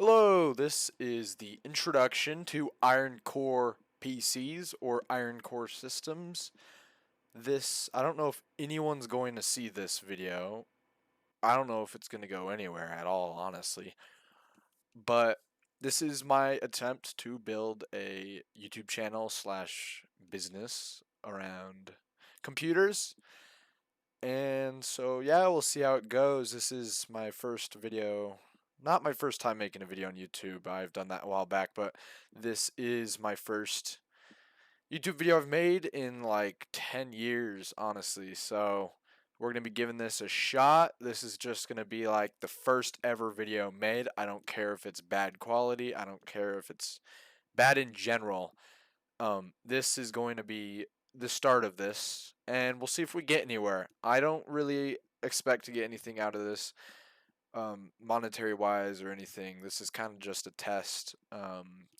Hello, this is the introduction to IronCore PCs or IronCore systems. I don't know if anyone's going to see this video. I don't know if it's going to go anywhere at all, honestly. But this is my attempt to build a YouTube channel slash business around computers. And so, yeah, we'll see how it goes. This is my first video. Not my first time making a video on YouTube. I've done that a while back, but this is my first YouTube video I've made in like 10 years, honestly. So, we're going to be giving this a shot. This is just going to be like the first ever video made. I don't care if it's bad quality. I don't care if it's bad in general. This is going to be the start of this, and we'll see if we get anywhere. I don't really expect to get anything out of this, monetary wise or anything. This is kind of just a test,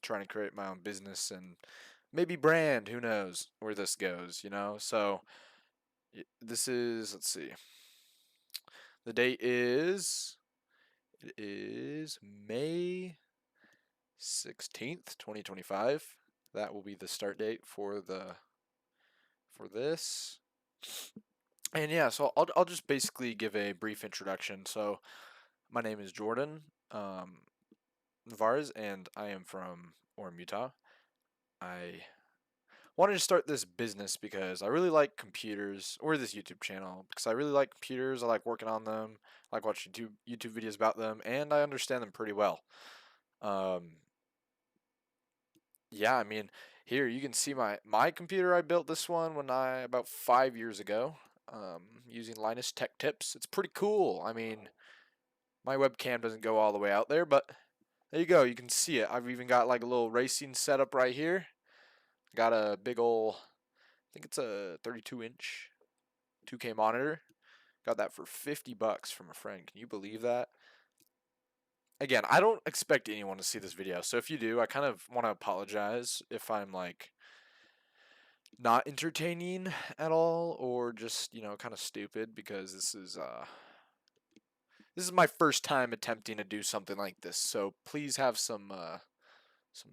trying to create my own business and maybe brand. Who knows where this goes, you know? So, this is, let's see, the date is, it is May 16th, 2025. That will be the start date for this. And yeah, so I'll just basically give a brief introduction. So my name is Jordan Vars, and I am from Orem, Utah. I wanted to start this business because I really like computers, or this YouTube channel because I really like computers. I like working on them. I like watching YouTube videos about them, and I understand them pretty well. Um, yeah, I mean, here you can see my computer. I built this one about 5 years ago, using Linus Tech Tips. It's pretty cool. I mean, my webcam doesn't go all the way out there, but there you go. You can see it. I've even got like a little racing setup right here. Got a big ol', I think it's a 32-inch 2K monitor. Got that for $50 from a friend. Can you believe that? Again, I don't expect anyone to see this video, so if you do, I kind of want to apologize if I'm like not entertaining at all or just, kind of stupid, because this is my first time attempting to do something like this. So please have some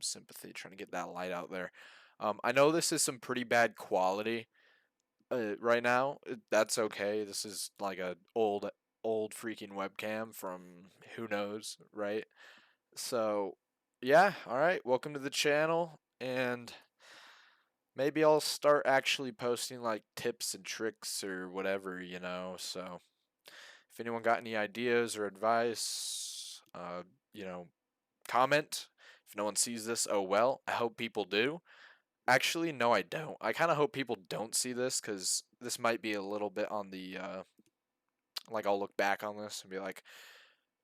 sympathy trying to get that light out there. I know this is some pretty bad quality right now. That's okay. This is like a old freaking webcam from who knows, right? So, yeah, all right. Welcome to the channel, and maybe I'll start actually posting like tips and tricks or whatever. So, if anyone got any ideas or advice, comment. If no one sees this, oh well. I hope people do. Actually, no, I don't. I kind of hope people don't see this, because this might be a little bit on the, like, I'll look back on this and be like,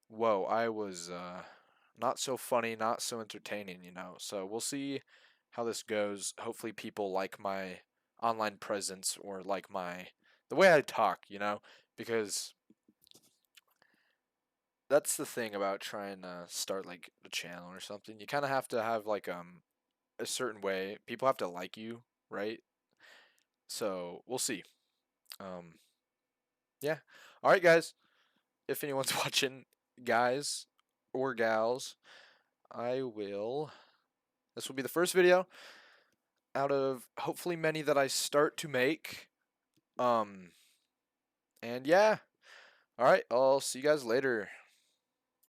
whoa, I was not so funny, not so entertaining. So we'll see how this goes. Hopefully people like my online presence, or like the way I talk, because that's the thing about trying to start like a channel or something. You kind of have to have like a certain way. People have to like you, right? So we'll see. Um, yeah. All right, guys. If anyone's watching, guys or gals, I will. This will be the first video out of hopefully many that I start to make. Um, and yeah. All right. I'll see you guys later.